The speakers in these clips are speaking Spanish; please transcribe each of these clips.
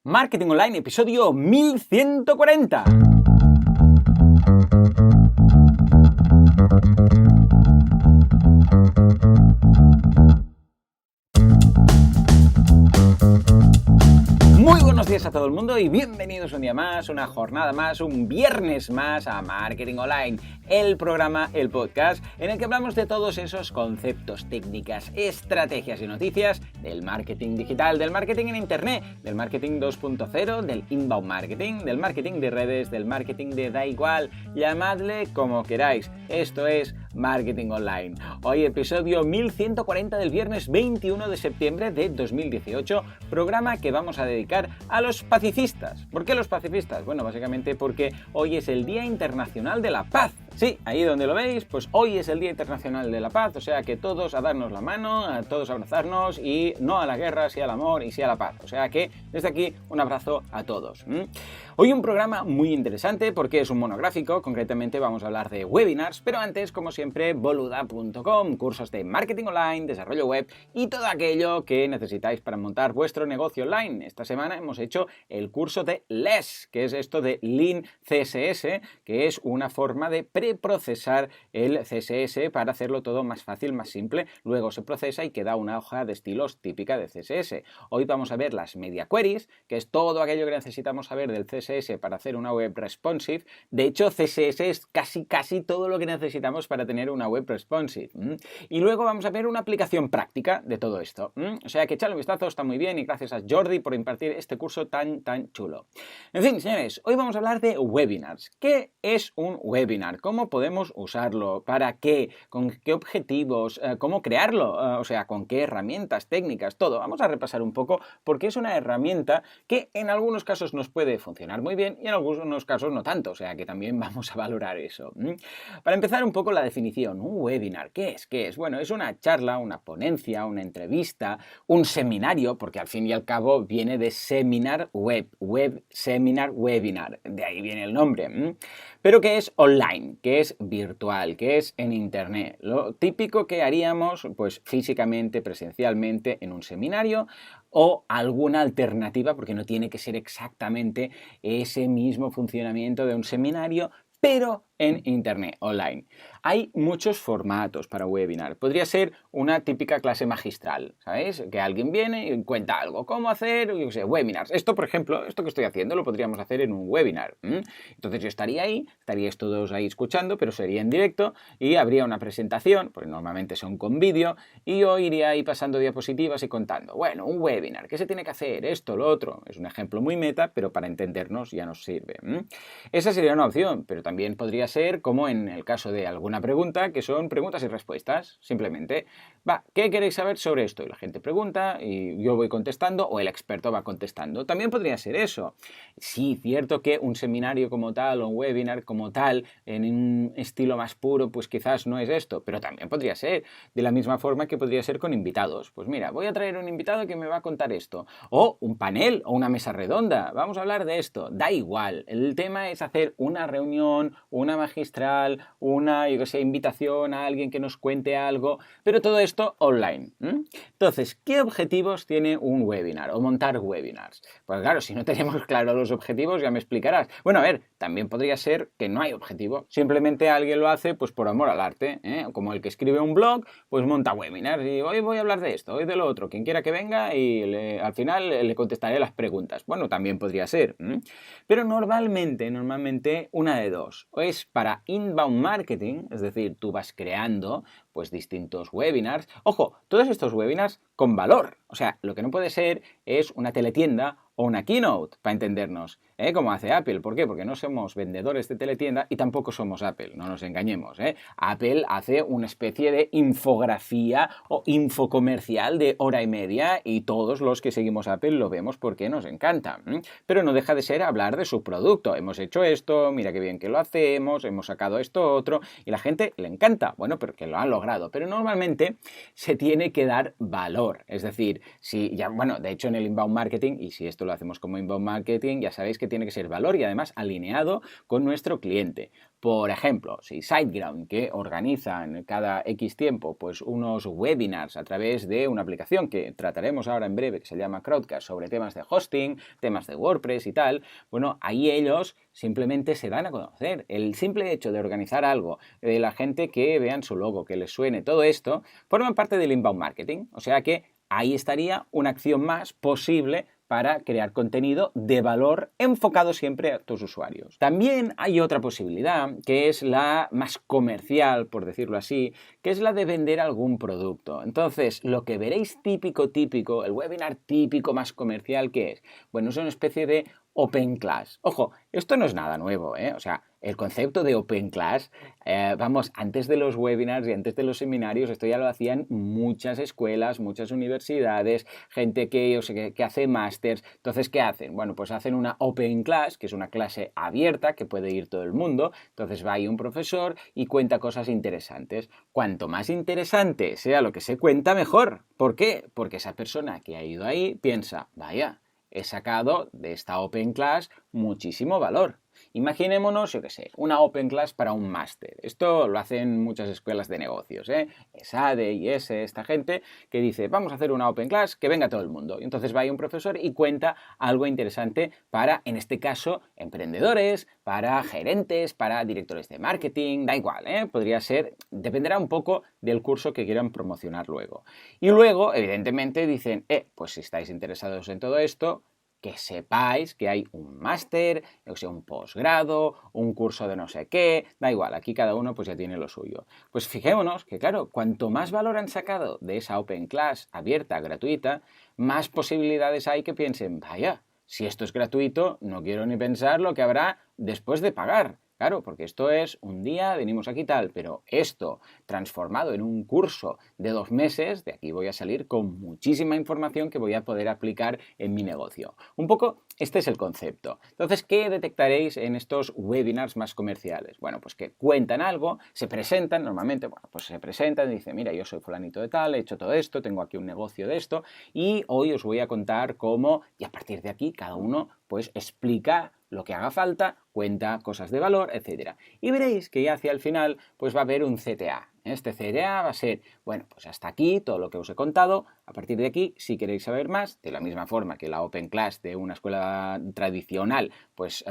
Marketing Online, episodio 1140. Muy buenos días a todo el mundo y bienvenidos un día más, una jornada más, un viernes más a Marketing Online, el programa, el podcast en el que hablamos de todos esos conceptos, técnicas, estrategias y noticias del marketing digital, del marketing en internet, del marketing 2.0, del inbound marketing, del marketing de redes, del marketing de da igual, llamadle como queráis. Esto es Marketing Online. Hoy episodio 1140 del viernes 21 de septiembre de 2018, programa que vamos a dedicar a los pacifistas. ¿Por qué los pacifistas? Bueno, básicamente porque hoy es el Día Internacional de la Paz. Sí, ahí donde lo veis, pues hoy es el Día Internacional de la Paz, o sea que todos a darnos la mano, a todos a abrazarnos y no a la guerra, sí al amor y sí a la paz. O sea que desde aquí un abrazo a todos. Hoy un programa muy interesante porque es un monográfico, concretamente vamos a hablar de webinars, pero antes, como siempre, boluda.com, cursos de marketing online, desarrollo web y todo aquello que necesitáis para montar vuestro negocio online. Esta semana hemos hecho el curso de LESS, que es esto de Lean CSS, que es una forma de preprocesar el CSS para hacerlo todo más fácil, más simple. Luego se procesa y queda una hoja de estilos típica de CSS. Hoy vamos a ver las media queries, que es todo aquello que necesitamos saber del CSS para hacer una web responsive. De hecho, CSS es casi todo lo que necesitamos para tener una web responsive. Y luego vamos a ver una aplicación práctica de todo esto. O sea que echadle un vistazo, está muy bien y gracias a Jordi por impartir este curso tan chulo. En fin, señores, hoy vamos a hablar de webinars. ¿Qué es un webinar? ¿Cómo podemos usarlo? ¿Para qué? ¿Con qué objetivos? ¿Cómo crearlo? O sea, ¿con qué herramientas, técnicas? Todo. Vamos a repasar un poco porque es una herramienta que en algunos casos nos puede funcionar muy bien y en algunos casos no tanto. O sea, que también vamos a valorar eso. Para empezar un poco la definición. Un webinar, ¿qué es? ¿Qué es? Bueno, es una charla, una ponencia, una entrevista, un seminario, porque al fin y al cabo viene de seminar web, seminar, webinar, de ahí viene el nombre, pero que es online, que es virtual, que es en internet, lo típico que haríamos pues físicamente, presencialmente en un seminario o alguna alternativa, porque no tiene que ser exactamente ese mismo funcionamiento de un seminario, pero en internet, online. Hay muchos formatos para webinar. Podría ser una típica clase magistral, ¿sabéis? Que alguien viene y cuenta algo. ¿Cómo hacer, yo qué sé, webinars? Esto, por ejemplo, esto que estoy haciendo lo podríamos hacer en un webinar. Entonces yo estaría ahí, estaríais todos ahí escuchando, pero sería en directo y habría una presentación, porque normalmente son con vídeo, y yo iría ahí pasando diapositivas y contando. Bueno, un webinar, ¿qué se tiene que hacer? Esto, lo otro. Es un ejemplo muy meta, pero para entendernos ya nos sirve. Esa sería una opción, pero también podría ser como en el caso de alguna pregunta, que son preguntas y respuestas, simplemente. ¿Qué queréis saber sobre esto? Y la gente pregunta y yo voy contestando o el experto va contestando. También podría ser eso. Sí, cierto que un seminario como tal o un webinar como tal, en un estilo más puro, pues quizás no es esto, pero también podría ser de la misma forma que podría ser con invitados. Pues mira, voy a traer un invitado que me va a contar esto. O un panel o una mesa redonda. Vamos a hablar de esto. Da igual. El tema es hacer una reunión, una magistral, una, yo que sé, invitación a alguien que nos cuente algo, pero todo esto online. Entonces, ¿qué objetivos tiene un webinar o montar webinars? Pues claro, si no tenemos claro los objetivos, ya me explicarás. Bueno, a ver, también podría ser que no hay objetivo, simplemente alguien lo hace pues por amor al arte, como el que escribe un blog, pues monta webinars y hoy voy a hablar de esto, hoy de lo otro, quien quiera que venga y al final le contestaré las preguntas. Bueno, también podría ser, pero normalmente una de dos, o es para inbound marketing, es decir, tú vas creando pues distintos webinars. Ojo, todos estos webinars con valor. O sea, lo que no puede ser es una teletienda o una keynote, para entendernos, como hace Apple. ¿Por qué? Porque no somos vendedores de teletienda y tampoco somos Apple, no nos engañemos. Apple hace una especie de infografía o infocomercial de hora y media y todos los que seguimos Apple lo vemos porque nos encanta. Pero no deja de ser hablar de su producto. Hemos hecho esto, mira qué bien que lo hacemos, hemos sacado esto otro y la gente le encanta. Bueno, pero que lo han logrado. Pero normalmente se tiene que dar valor. Es decir, si ya, bueno, de hecho en el inbound marketing, y si esto lo lo hacemos como inbound marketing, ya sabéis que tiene que ser valor y además alineado con nuestro cliente. Por ejemplo, si SiteGround, que organizan cada X tiempo pues unos webinars a través de una aplicación que trataremos ahora en breve, que se llama Crowdcast, sobre temas de hosting, temas de WordPress y tal, bueno, ahí ellos simplemente se dan a conocer. El simple hecho de organizar algo, de la gente que vean su logo, que les suene, todo esto, forman parte del inbound marketing. O sea que ahí estaría una acción más posible para crear contenido de valor enfocado siempre a tus usuarios. También hay otra posibilidad, que es la más comercial, por decirlo así, que es la de vender algún producto. Entonces, lo que veréis típico, el webinar típico más comercial, ¿qué es? Bueno, es una especie de Open Class. Ojo, esto no es nada nuevo, ¿eh? O sea, el concepto de Open Class, antes de los webinars y antes de los seminarios, esto ya lo hacían muchas escuelas, muchas universidades, gente que hace másters. Entonces, ¿qué hacen? Bueno, pues hacen una Open Class, que es una clase abierta que puede ir todo el mundo. Entonces va ahí un profesor y cuenta cosas interesantes. Cuanto más interesante sea lo que se cuenta, mejor. ¿Por qué? Porque esa persona que ha ido ahí piensa, vaya, he sacado de esta Open Class muchísimo valor. Imaginémonos, yo qué sé, una Open Class para un máster. Esto lo hacen muchas escuelas de negocios, ESADE, IS, esta gente que dice, vamos a hacer una Open Class, que venga todo el mundo. Y entonces va ahí un profesor y cuenta algo interesante para, en este caso, emprendedores, para gerentes, para directores de marketing, da igual, podría ser, dependerá un poco del curso que quieran promocionar luego. Y luego, evidentemente, dicen, pues si estáis interesados en todo esto, que sepáis que hay un máster, o sea, un posgrado, un curso de no sé qué, da igual, aquí cada uno pues ya tiene lo suyo. Pues fijémonos que, claro, cuanto más valor han sacado de esa Open Class abierta, gratuita, más posibilidades hay que piensen, vaya, si esto es gratuito, no quiero ni pensar lo que habrá después de pagar. Claro, porque esto es un día, venimos aquí tal, pero esto transformado en un curso de 2 meses, de aquí voy a salir con muchísima información que voy a poder aplicar en mi negocio. Un poco este es el concepto. Entonces, ¿qué detectaréis en estos webinars más comerciales? Bueno, pues que cuentan algo, se presentan, normalmente, bueno, pues se presentan y dicen, mira, yo soy fulanito de tal, he hecho todo esto, tengo aquí un negocio de esto y hoy os voy a contar cómo, y a partir de aquí cada uno pues explica lo que haga falta, cuenta cosas de valor, etc. Y veréis que ya hacia el final pues va a haber un CTA. Este CTA va a ser, bueno, pues hasta aquí todo lo que os he contado. A partir de aquí, si queréis saber más, de la misma forma que la Open Class de una escuela tradicional, pues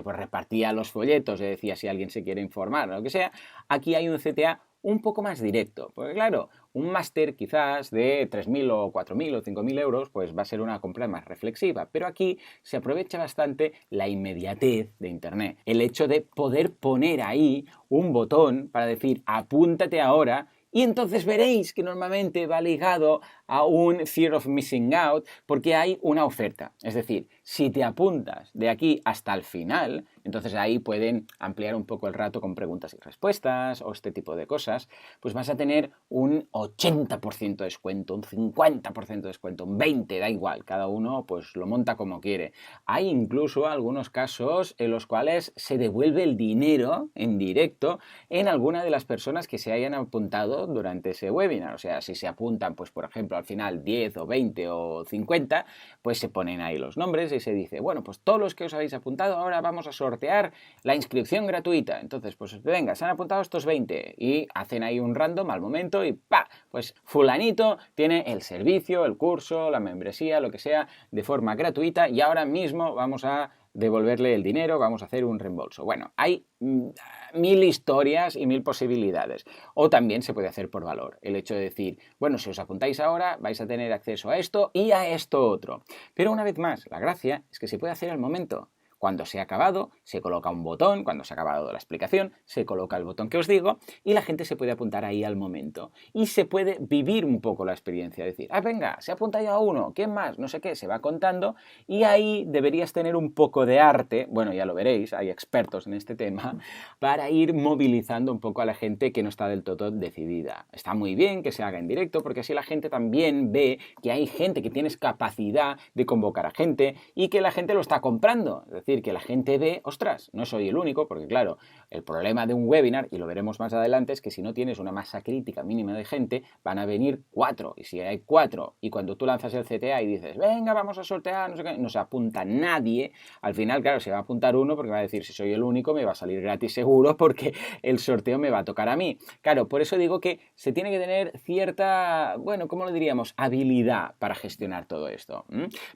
pues repartía los folletos y decía si alguien se quiere informar o lo que sea, aquí hay un CTA un poco más directo, porque claro, un máster quizás de 3.000 o 4.000 o 5.000 euros, pues va a ser una compra más reflexiva, pero aquí se aprovecha bastante la inmediatez de Internet, el hecho de poder poner ahí un botón para decir apúntate ahora. Y entonces veréis que normalmente va ligado a un fear of missing out porque hay una oferta. Es decir, si te apuntas de aquí hasta el final, entonces ahí pueden ampliar un poco el rato con preguntas y respuestas o este tipo de cosas, pues vas a tener un 80% de descuento, un 50% de descuento, un 20%, da igual, cada uno pues lo monta como quiere. Hay incluso algunos casos en los cuales se devuelve el dinero en directo en alguna de las personas que se hayan apuntado durante ese webinar. O sea, si se apuntan, pues por ejemplo, al final 10 o 20 o 50, pues se ponen ahí los nombres y se dice, bueno, pues todos los que os habéis apuntado, ahora vamos a sortear la inscripción gratuita. Entonces, pues venga, se han apuntado estos 20 y hacen ahí un random al momento y ¡pa! Pues fulanito tiene el servicio, el curso, la membresía, lo que sea, de forma gratuita y ahora mismo vamos a devolverle el dinero, vamos a hacer un reembolso. Bueno, hay 1000 historias y 1000 posibilidades. O también se puede hacer por valor. El hecho de decir, bueno, si os apuntáis ahora vais a tener acceso a esto y a esto otro. Pero una vez más, la gracia es que se puede hacer al momento. Cuando se ha acabado, se coloca un botón, cuando se ha acabado la explicación, se coloca el botón que os digo y la gente se puede apuntar ahí al momento. Y se puede vivir un poco la experiencia, decir, venga, se apunta ya uno, ¿quién más? No sé qué, se va contando y ahí deberías tener un poco de arte, bueno, ya lo veréis, hay expertos en este tema, para ir movilizando un poco a la gente que no está del todo decidida. Está muy bien que se haga en directo porque así la gente también ve que hay gente que tienes capacidad de convocar a gente y que la gente lo está comprando. Es decir, decir que la gente ve, ostras, no soy el único, porque claro, el problema de un webinar, y lo veremos más adelante, es que si no tienes una masa crítica mínima de gente, van a venir 4, y si hay 4, y cuando tú lanzas el CTA y dices, venga, vamos a sortear, no sé qué, no se apunta nadie, al final, claro, se va a apuntar uno porque va a decir, si soy el único, me va a salir gratis seguro, porque el sorteo me va a tocar a mí. Claro, por eso digo que se tiene que tener cierta, bueno, ¿cómo lo diríamos? Habilidad para gestionar todo esto.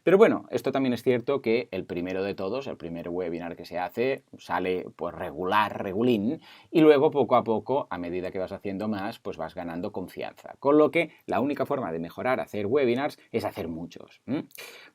Pero bueno, esto también es cierto que el primero de todos, el primer webinar que se hace, sale pues regulín, y luego poco a poco, a medida que vas haciendo más, pues vas ganando confianza. Con lo que la única forma de mejorar hacer webinars es hacer muchos.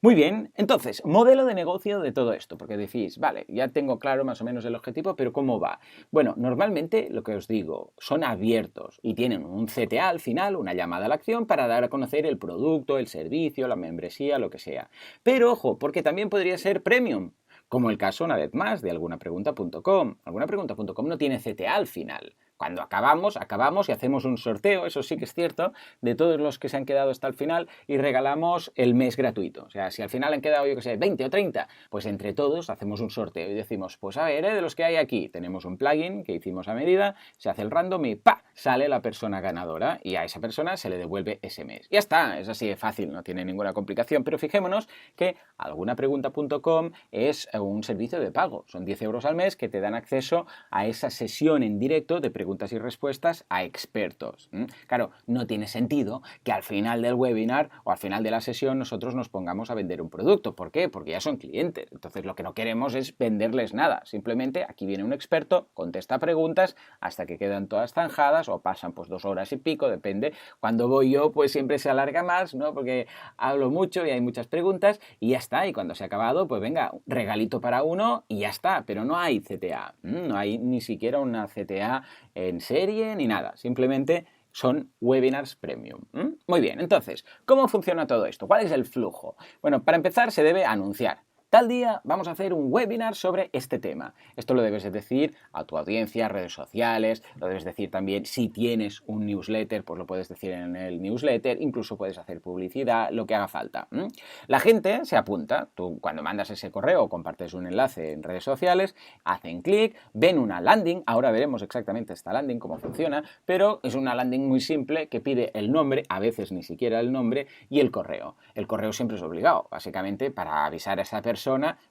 Muy bien, entonces, modelo de negocio de todo esto, porque decís, vale, ya tengo claro más o menos el objetivo, pero ¿cómo va? Bueno, normalmente lo que os digo, son abiertos y tienen un CTA al final, una llamada a la acción para dar a conocer el producto, el servicio, la membresía, lo que sea. Pero ojo, porque también podría ser premium, como el caso, una vez más, de algunapregunta.com. Algunapregunta.com no tiene CTA al final. Cuando acabamos y hacemos un sorteo, eso sí que es cierto, de todos los que se han quedado hasta el final y regalamos el mes gratuito. O sea, si al final han quedado, yo que sé, 20 o 30, pues entre todos hacemos un sorteo y decimos, pues a ver, de los que hay aquí, tenemos un plugin que hicimos a medida, se hace el random y ¡pa! Sale la persona ganadora y a esa persona se le devuelve ese mes. Ya está, es así de fácil, no tiene ninguna complicación, pero fijémonos que algunapregunta.com es un servicio de pago. Son 10 euros al mes que te dan acceso a esa sesión en directo de preguntas y respuestas a expertos. Claro, no tiene sentido que al final del webinar o al final de la sesión nosotros nos pongamos a vender un producto. ¿Por qué? Porque ya son clientes. Entonces lo que no queremos es venderles nada. Simplemente aquí viene un experto, contesta preguntas hasta que quedan todas zanjadas o pasan pues 2 horas y pico, depende. Cuando voy yo pues siempre se alarga más, ¿no? Porque hablo mucho y hay muchas preguntas y ya está. Y cuando se ha acabado, pues venga, un regalito para uno y ya está. Pero no hay CTA. No hay ni siquiera una CTA en serie ni nada, simplemente son webinars premium. Muy bien, entonces, ¿cómo funciona todo esto? ¿Cuál es el flujo? Bueno, para empezar se debe anunciar. Tal día vamos a hacer un webinar sobre este tema. Esto lo debes decir a tu audiencia, redes sociales, lo debes decir también si tienes un newsletter, pues lo puedes decir en el newsletter, incluso puedes hacer publicidad, lo que haga falta. La gente se apunta, tú cuando mandas ese correo o compartes un enlace en redes sociales, hacen clic, ven una landing, ahora veremos exactamente esta landing, cómo funciona, pero es una landing muy simple que pide el nombre, a veces ni siquiera el nombre, y el correo. El correo siempre es obligado, básicamente para avisar a esa persona,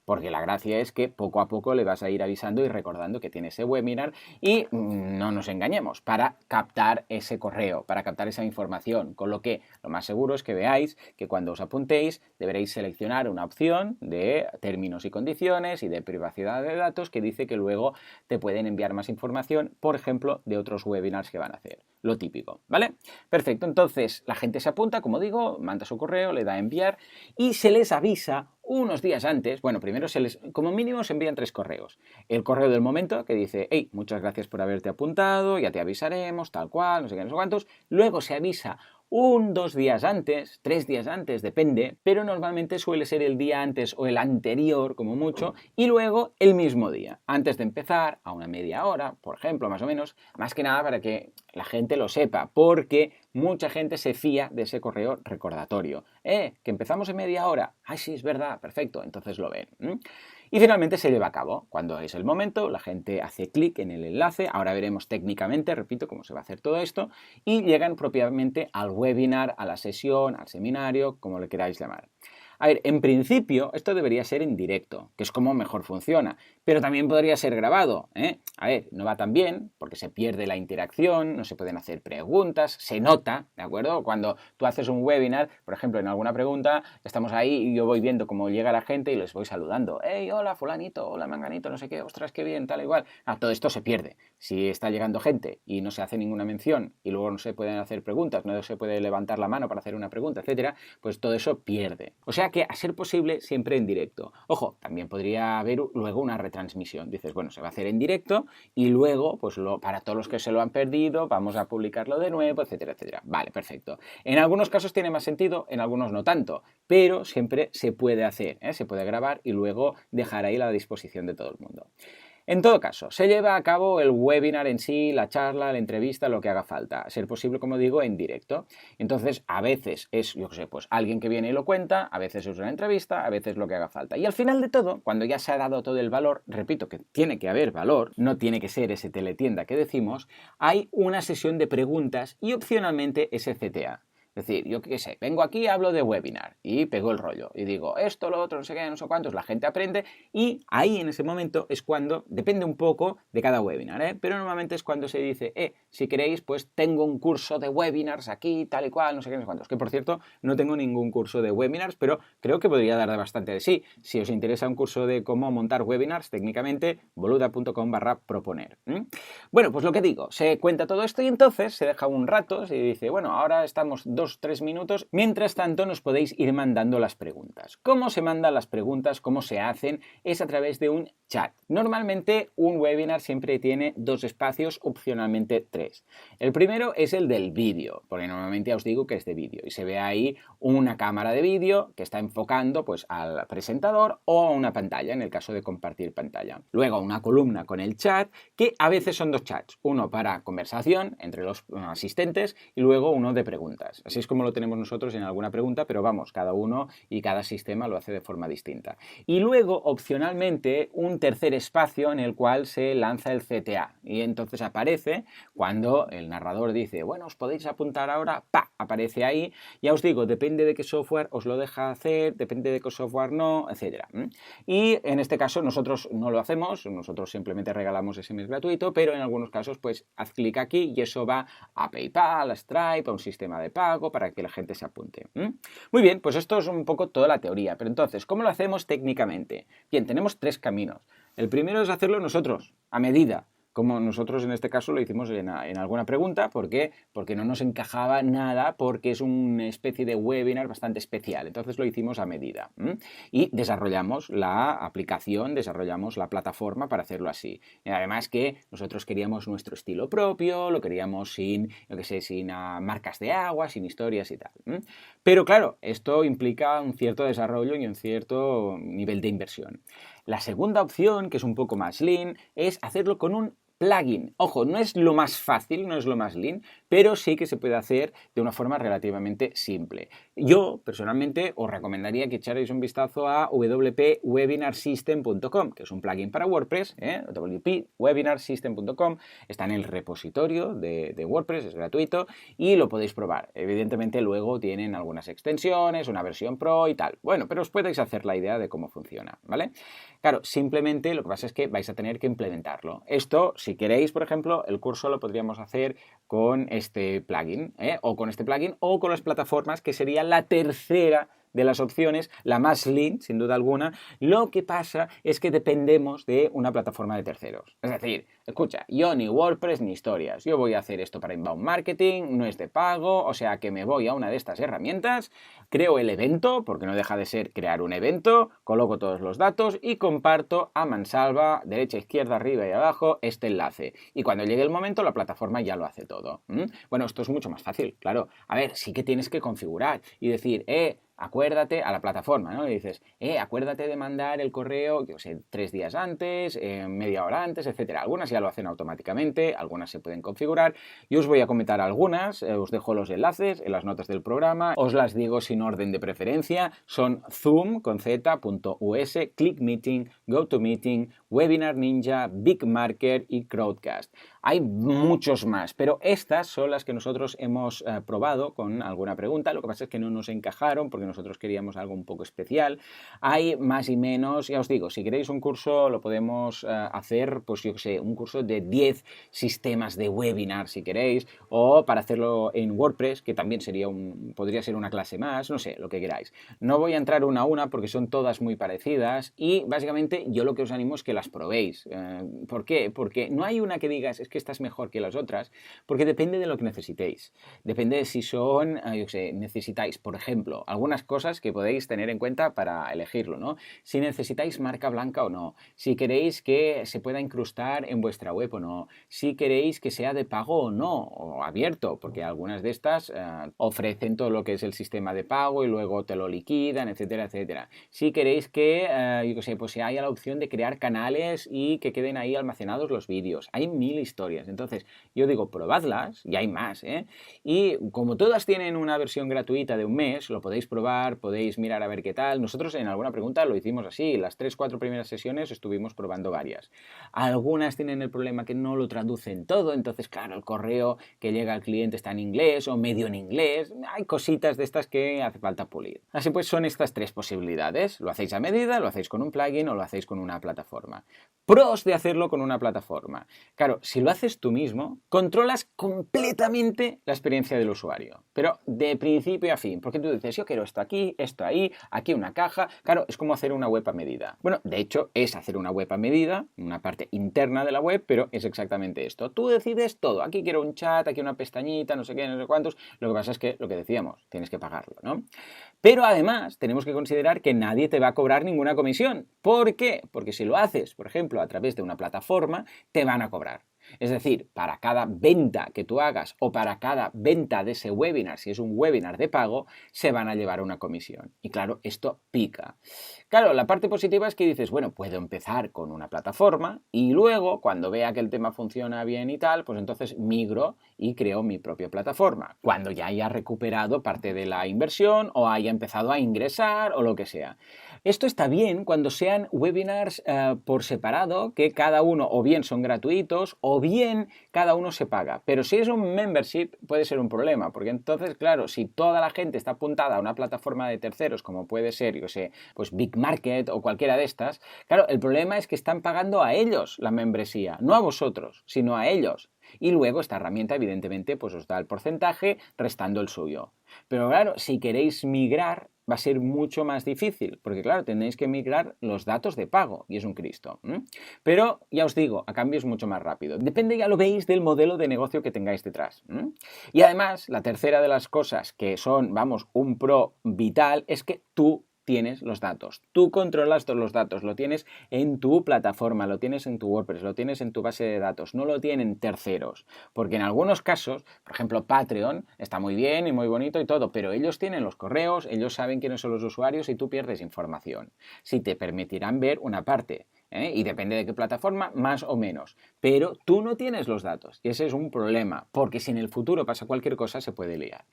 porque la gracia es que poco a poco le vas a ir avisando y recordando que tiene ese webinar y no nos engañemos, para captar ese correo, para captar esa información, con lo que lo más seguro es que veáis que cuando os apuntéis deberéis seleccionar una opción de términos y condiciones y de privacidad de datos que dice que luego te pueden enviar más información, por ejemplo, de otros webinars que van a hacer. Lo típico, ¿vale? Perfecto, entonces la gente se apunta, como digo, manda su correo, le da a enviar y se les avisa unos días antes. Bueno, primero como mínimo se envían 3 correos. El correo del momento que dice, hey, muchas gracias por haberte apuntado, ya te avisaremos, tal cual, no sé qué, no sé cuántos. Luego se avisa 2 días antes, 3 días antes, depende, pero normalmente suele ser el día antes o el anterior, como mucho, y luego el mismo día, antes de empezar, a una media hora, por ejemplo, más o menos, más que nada para que la gente lo sepa, porque mucha gente se fía de ese correo recordatorio. Que empezamos en media hora. Ay, sí, es verdad, perfecto, entonces lo ven. Y finalmente se lleva a cabo. Cuando es el momento, la gente hace clic en el enlace. Ahora veremos técnicamente, repito, cómo se va a hacer todo esto. Y llegan propiamente al webinar, a la sesión, al seminario, como le queráis llamar. A ver, en principio esto debería ser en directo, que es como mejor funciona, pero también podría ser grabado, A ver, no va tan bien porque se pierde la interacción, no se pueden hacer preguntas, se nota, ¿de acuerdo? Cuando tú haces un webinar, por ejemplo, en alguna pregunta, estamos ahí y yo voy viendo cómo llega la gente y les voy saludando. Hey, hola fulanito, hola manganito, no sé qué, ostras, qué bien, tal igual. Todo esto se pierde. Si está llegando gente y no se hace ninguna mención y luego no se pueden hacer preguntas, no se puede levantar la mano para hacer una pregunta, etcétera, pues todo eso pierde. O sea que, a ser posible, siempre en directo. Ojo, también podría haber luego una retransmisión. Dices, bueno, se va a hacer en directo y luego, pues para todos los que se lo han perdido, vamos a publicarlo de nuevo, etcétera, etcétera. Vale, perfecto. En algunos casos tiene más sentido, en algunos no tanto, pero siempre se puede hacer, se puede grabar y luego dejar ahí a la disposición de todo el mundo. En todo caso, se lleva a cabo el webinar en sí, la charla, la entrevista, lo que haga falta. A ser posible, como digo, en directo. Entonces, a veces es, yo qué sé, pues alguien que viene y lo cuenta, a veces es una entrevista, a veces lo que haga falta. Y al final de todo, cuando ya se ha dado todo el valor, repito que tiene que haber valor, no tiene que ser ese teletienda que decimos, hay una sesión de preguntas y opcionalmente ese CTA. Es decir, yo qué sé, vengo aquí, hablo de webinar y pego el rollo y digo esto, lo otro, no sé qué, no sé cuántos, la gente aprende y ahí en ese momento es cuando, depende un poco de cada webinar, pero normalmente es cuando se dice, si queréis, pues tengo un curso de webinars aquí, tal y cual, no sé qué, no sé cuántos. Que por cierto, no tengo ningún curso de webinars, pero creo que podría dar bastante de sí. Si os interesa un curso de cómo montar webinars, técnicamente, boluda.com/proponer. Bueno, pues lo que digo, se cuenta todo esto y entonces se deja un rato, se dice, bueno, ahora estamos 2-3 minutos. Mientras tanto, nos podéis ir mandando las preguntas. ¿Cómo se mandan las preguntas? ¿Cómo se hacen? Es a través de un chat. Normalmente un webinar siempre tiene 2 espacios, opcionalmente 3. El primero es el del vídeo, porque normalmente ya os digo que es de vídeo y se ve ahí una cámara de vídeo que está enfocando pues al presentador o a una pantalla, en el caso de compartir pantalla. Luego una columna con el chat, que a veces son 2 chats, uno para conversación entre los asistentes y luego uno de preguntas. Así es como lo tenemos nosotros en alguna pregunta, pero vamos, cada uno y cada sistema lo hace de forma distinta. Y luego, opcionalmente, un tercer espacio en el cual se lanza el CTA y entonces aparece cuando el narrador dice, bueno, os podéis apuntar ahora, ¡pa! Aparece ahí. Ya os digo, depende de qué software os lo deja hacer, depende de qué software no, etc. Y en este caso nosotros no lo hacemos, nosotros simplemente regalamos ese mes gratuito, pero en algunos casos pues haz clic aquí y eso va a PayPal, a Stripe, a un sistema de pago para que la gente se apunte. Muy bien, pues esto es un poco toda la teoría, pero entonces, ¿cómo lo hacemos técnicamente? Bien, tenemos 3 caminos. El primero es hacerlo nosotros, a medida, como nosotros en este caso lo hicimos en alguna pregunta. ¿Por qué? Porque no nos encajaba nada, porque es una especie de webinar bastante especial. Entonces lo hicimos a medida. Y desarrollamos la aplicación, desarrollamos la plataforma para hacerlo así. Y además que nosotros queríamos nuestro estilo propio, lo queríamos sin, yo qué sé, sin marcas de agua, sin historias y tal. Pero claro, esto implica un cierto desarrollo y un cierto nivel de inversión. La segunda opción, que es un poco más lean, es hacerlo con un plugin. Ojo, no es lo más fácil, no es lo más lean, pero sí que se puede hacer de una forma relativamente simple. Yo, personalmente, os recomendaría que echarais un vistazo a wp-webinarsystem.com, que es un plugin para WordPress, wp-webinarsystem.com, está en el repositorio de WordPress, es gratuito y lo podéis probar. Evidentemente, luego tienen algunas extensiones, una versión pro y tal. Bueno, pero os podéis hacer la idea de cómo funciona, ¿vale? Claro, simplemente lo que pasa es que vais a tener que implementarlo. Esto, si queréis, por ejemplo, el curso lo podríamos hacer con este plugin, o con este plugin, o con las plataformas, que sería la tercera de las opciones, la más lean, sin duda alguna. Lo que pasa es que dependemos de una plataforma de terceros. Es decir, escucha, yo ni WordPress ni historias. Yo voy a hacer esto para inbound marketing, no es de pago, o sea que me voy a una de estas herramientas, creo el evento, porque no deja de ser crear un evento, coloco todos los datos y comparto a mansalva, derecha, izquierda, arriba y abajo, este enlace. Y cuando llegue el momento, la plataforma ya lo hace todo. Bueno, esto es mucho más fácil, claro. A ver, sí que tienes que configurar y decir, acuérdate a la plataforma, ¿no? Y dices, acuérdate de mandar el correo, yo sé, 3 días antes, media hora antes, etcétera. Algunas ya lo hacen automáticamente, algunas se pueden configurar. Yo os voy a comentar algunas, os dejo los enlaces en las notas del programa, os las digo sin orden de preferencia. Son Zoom con z.us, ClickMeeting, GoToMeeting, Webinar Ninja, BigMarker y Crowdcast. Hay muchos más, pero estas son las que nosotros hemos probado con alguna pregunta. Lo que pasa es que no nos encajaron porque nosotros queríamos algo un poco especial. Hay más y menos, ya os digo, si queréis un curso lo podemos hacer, pues yo qué sé, un curso de 10 sistemas de webinar si queréis, o para hacerlo en WordPress, que también podría ser una clase más, no sé, lo que queráis. No voy a entrar una a una porque son todas muy parecidas y básicamente yo lo que os animo es que las probéis. ¿Por qué? Porque no hay una que digas, es que que esta es mejor que las otras, porque depende de lo que necesitéis. Depende de si son, necesitáis, por ejemplo, algunas cosas que podéis tener en cuenta para elegirlo, ¿no? Si necesitáis marca blanca o no, si queréis que se pueda incrustar en vuestra web o no, si queréis que sea de pago o no, o abierto, porque algunas de estas ofrecen todo lo que es el sistema de pago y luego te lo liquidan, etcétera, etcétera. Si queréis que, pues si haya la opción de crear canales y que queden ahí almacenados los vídeos. Hay mil historias. Entonces, yo digo, probadlas, y hay más, ¿eh? Y como todas tienen una versión gratuita de un mes, lo podéis probar, podéis mirar a ver qué tal. Nosotros en alguna pregunta lo hicimos así. Las 3-4 primeras sesiones estuvimos probando varias. Algunas tienen el problema que no lo traducen todo, entonces, claro, el correo que llega al cliente está en inglés o medio en inglés. Hay cositas de estas que hace falta pulir. Así pues, son estas tres posibilidades. Lo hacéis a medida, lo hacéis con un plugin o lo hacéis con una plataforma. Pros de hacerlo con una plataforma. Claro, si lo haces tú mismo, controlas completamente la experiencia del usuario, pero de principio a fin, porque tú dices, yo quiero esto aquí, esto ahí, aquí una caja. Claro, es como hacer una web a medida. Bueno, de hecho, es hacer una web a medida, una parte interna de la web, pero es exactamente esto. Tú decides todo. Aquí quiero un chat, aquí una pestañita, no sé qué, no sé cuántos. Lo que pasa es que, lo que decíamos, tienes que pagarlo, ¿no? Pero además, tenemos que considerar que nadie te va a cobrar ninguna comisión. ¿Por qué? Porque si lo haces, por ejemplo, a través de una plataforma, te van a cobrar. Es decir, para cada venta que tú hagas o para cada venta de ese webinar, si es un webinar de pago, se van a llevar una comisión. Y claro, esto pica. Claro, la parte positiva es que dices, bueno, puedo empezar con una plataforma y luego, cuando vea que el tema funciona bien y tal, pues entonces migro y creo mi propia plataforma. Cuando ya haya recuperado parte de la inversión o haya empezado a ingresar o lo que sea. Esto está bien cuando sean webinars por separado, que cada uno o bien son gratuitos o bien cada uno se paga. Pero si es un membership puede ser un problema, porque entonces, claro, si toda la gente está apuntada a una plataforma de terceros, como puede ser, yo sé, pues Big Market o cualquiera de estas, claro, el problema es que están pagando a ellos la membresía, no a vosotros, sino a ellos. Y luego esta herramienta, evidentemente, pues os da el porcentaje restando el suyo. Pero claro, si queréis migrar, va a ser mucho más difícil, porque claro, tenéis que migrar los datos de pago, y es un Cristo. Pero ya os digo, a cambio es mucho más rápido. Depende, ya lo veis, del modelo de negocio que tengáis detrás. Y además, la tercera de las cosas que son, vamos, un pro vital, es que tú tienes los datos, tú controlas todos los datos, lo tienes en tu plataforma, lo tienes en tu WordPress, lo tienes en tu base de datos, no lo tienen terceros, porque en algunos casos, por ejemplo Patreon, está muy bien y muy bonito y todo, pero ellos tienen los correos, ellos saben quiénes son los usuarios y tú pierdes información. Sí te permitirán ver una parte, y depende de qué plataforma, más o menos, pero tú no tienes los datos y ese es un problema, porque si en el futuro pasa cualquier cosa se puede liar.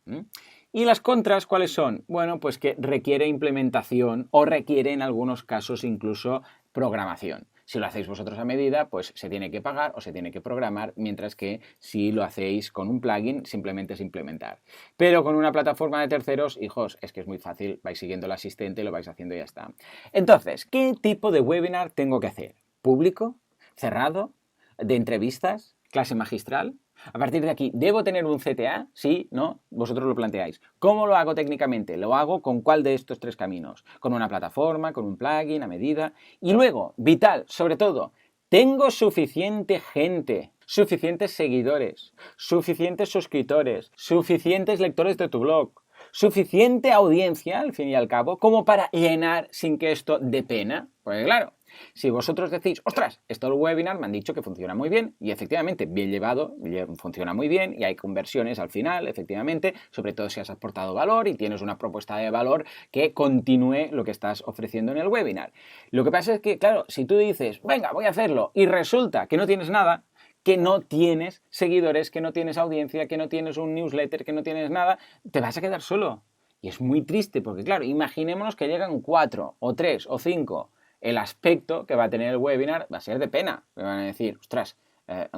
¿Y las contras cuáles son? Bueno, pues que requiere implementación o requiere en algunos casos incluso programación. Si lo hacéis vosotros a medida, pues se tiene que pagar o se tiene que programar, mientras que si lo hacéis con un plugin, simplemente es implementar. Pero con una plataforma de terceros, hijos, es que es muy fácil, vais siguiendo el asistente, lo vais haciendo y ya está. Entonces, ¿qué tipo de webinar tengo que hacer? ¿Público? ¿Cerrado? ¿De entrevistas? ¿Clase magistral? A partir de aquí, ¿debo tener un CTA? Sí, ¿no? Vosotros lo planteáis. ¿Cómo lo hago técnicamente? ¿Lo hago con cuál de estos tres caminos? ¿Con una plataforma? ¿Con un plugin? ¿A medida? Y luego, vital, sobre todo, ¿tengo suficiente gente? ¿Suficientes seguidores? ¿Suficientes suscriptores? ¿Suficientes lectores de tu blog? ¿Suficiente audiencia, al fin y al cabo, como para llenar sin que esto dé pena? Pues claro, si vosotros decís, ostras, esto del webinar me han dicho que funciona muy bien y efectivamente, bien llevado, funciona muy bien y hay conversiones al final, efectivamente, sobre todo si has aportado valor y tienes una propuesta de valor que continúe lo que estás ofreciendo en el webinar. Lo que pasa es que, claro, si tú dices, venga, voy a hacerlo y resulta que no tienes nada, que no tienes seguidores, que no tienes audiencia, que no tienes un newsletter, que no tienes nada, te vas a quedar solo. Y es muy triste porque, claro, imaginémonos que llegan 4 o 3 o 5. El aspecto que va a tener el webinar va a ser de pena. Me van a decir, ostras,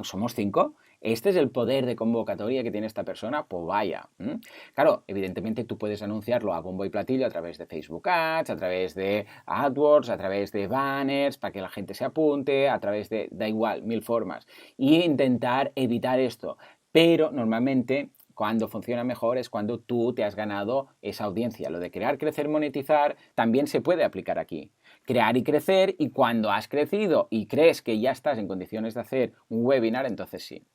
¿somos 5? ¿Este es el poder de convocatoria que tiene esta persona? Pues vaya. Claro, evidentemente tú puedes anunciarlo a bombo y platillo a través de Facebook Ads, a través de AdWords, a través de banners, para que la gente se apunte, a través de, da igual, 1000 formas. Y intentar evitar esto. Pero normalmente, cuando funciona mejor es cuando tú te has ganado esa audiencia. Lo de crear, crecer, monetizar también se puede aplicar aquí. crear y crecer, y cuando has crecido y crees que ya estás en condiciones de hacer un webinar, entonces sí.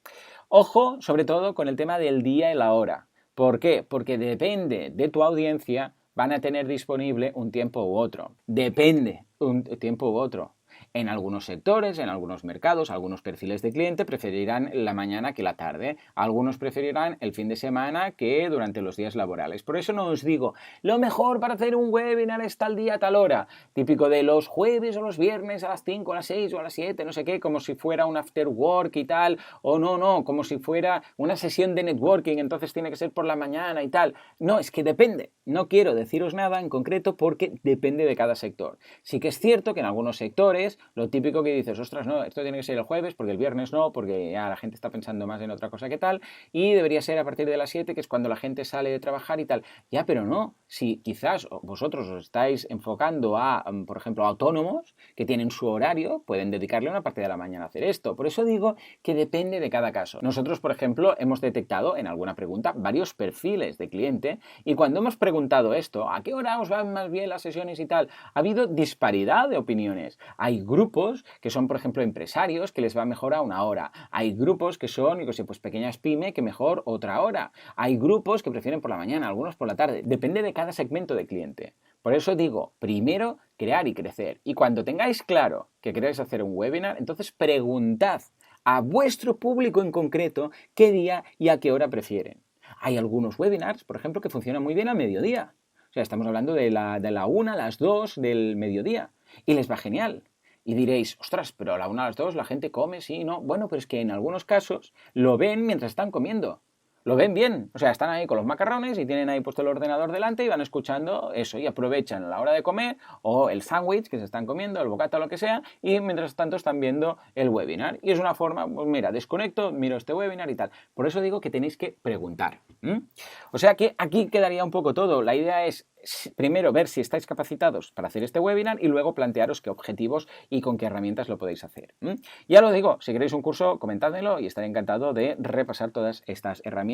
Ojo, sobre todo, con el tema del día y la hora. ¿Por qué? Porque depende de tu audiencia, van a tener disponible un tiempo u otro. Depende un tiempo u otro. En algunos sectores, en algunos mercados, algunos perfiles de cliente preferirán la mañana que la tarde. Algunos preferirán el fin de semana que durante los días laborales. Por eso no os digo, lo mejor para hacer un webinar es tal día, tal hora. Típico de los jueves o los viernes a las 5, a las 6 o a las 7, no sé qué, como si fuera un after work y tal. O no, como si fuera una sesión de networking, entonces tiene que ser por la mañana y tal. No, es que depende. No quiero deciros nada en concreto porque depende de cada sector. Sí que es cierto que en algunos sectores lo típico que dices, ostras, no, esto tiene que ser el jueves porque el viernes no, porque ya la gente está pensando más en otra cosa que tal, y debería ser a partir de las 7, que es cuando la gente sale de trabajar y tal. Ya, pero no, si quizás vosotros os estáis enfocando a, por ejemplo, a autónomos que tienen su horario, pueden dedicarle una parte de la mañana a hacer esto. Por eso digo que depende de cada caso. Nosotros, por ejemplo, hemos detectado en alguna pregunta varios perfiles de cliente, y cuando hemos preguntado esto, ¿a qué hora os van más bien las sesiones y tal? Ha habido disparidad de opiniones. Hay grupos que son, por ejemplo, empresarios que les va mejor a una hora. Hay grupos que son, yo sé, pues pequeñas pyme que mejor otra hora. Hay grupos que prefieren por la mañana, algunos por la tarde. Depende de cada segmento de cliente. Por eso digo, primero crear y crecer. Y cuando tengáis claro que queréis hacer un webinar, entonces preguntad a vuestro público en concreto qué día y a qué hora prefieren. Hay algunos webinars, por ejemplo, que funcionan muy bien a mediodía. O sea, estamos hablando de la 1 a las 2 del mediodía. Y les va genial. Y diréis, ostras, pero a la 1 a las 2 la gente come, sí, no. Bueno, pero es que en algunos casos lo ven mientras están comiendo. Lo ven bien, o sea, están ahí con los macarrones y tienen ahí puesto el ordenador delante y van escuchando eso y aprovechan la hora de comer o el sándwich que se están comiendo, el bocata o lo que sea, y mientras tanto están viendo el webinar. Y es una forma, pues mira, desconecto, miro este webinar y tal. Por eso digo que tenéis que preguntar. O sea que aquí quedaría un poco todo. La idea es primero ver si estáis capacitados para hacer este webinar y luego plantearos qué objetivos y con qué herramientas lo podéis hacer. Ya lo digo, si queréis un curso, comentádmelo y estaré encantado de repasar todas estas herramientas.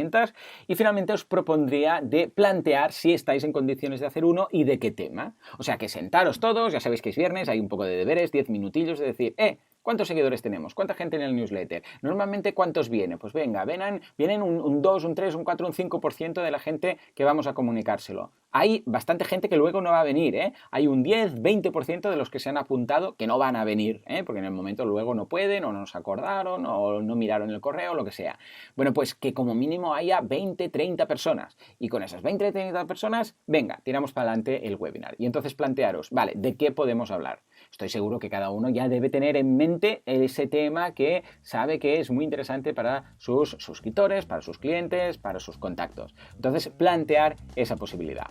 Y finalmente os propondría de plantear si estáis en condiciones de hacer uno y de qué tema. O sea que sentaros todos, ya sabéis que es viernes, hay un poco de deberes, 10 minutillos de decir, ¿cuántos seguidores tenemos? ¿Cuánta gente en el newsletter? Normalmente, ¿cuántos viene? Pues venga, vienen un 2, un 3, un 4, un 5% de la gente que vamos a comunicárselo. Hay bastante gente que luego no va a venir, Hay un 10, 20% de los que se han apuntado que no van a venir, porque en el momento luego no pueden, o no nos acordaron, o no miraron el correo, lo que sea. Bueno, pues que como mínimo haya 20, 30 personas. Y con esas 20, 30 personas, venga, tiramos para adelante el webinar. Y entonces plantearos, vale, ¿de qué podemos hablar? Estoy seguro que cada uno ya debe tener en mente ese tema que sabe que es muy interesante para sus suscriptores, para sus clientes, para sus contactos. Entonces, plantear esa posibilidad.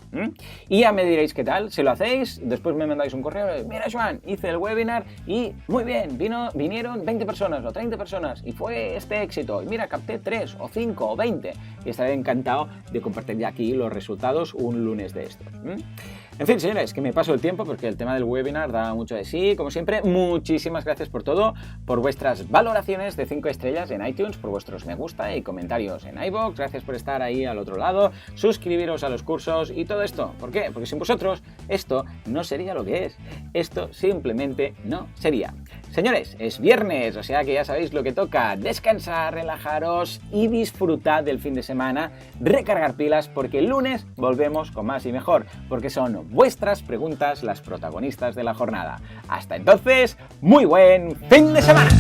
Y ya me diréis qué tal, si lo hacéis, después me mandáis un correo, mira Joan, hice el webinar y muy bien, vinieron 20 personas o 30 personas y fue este éxito. Y mira, capté 3 o 5 o 20 y estaré encantado de compartir ya aquí los resultados un lunes de estos. En fin, señores, que me paso el tiempo porque el tema del webinar da mucho de sí. Como siempre, muchísimas gracias por todo, por vuestras valoraciones de 5 estrellas en iTunes, por vuestros me gusta y comentarios en iVoox. Gracias por estar ahí al otro lado, suscribiros a los cursos y todo esto. ¿Por qué? Porque sin vosotros esto no sería lo que es. Esto simplemente no sería. Señores, es viernes, o sea que ya sabéis lo que toca. Descansar, relajaros y disfrutad del fin de semana, recargar pilas porque el lunes volvemos con más y mejor, porque son vuestras preguntas las protagonistas de la jornada. Hasta entonces, muy buen fin de semana.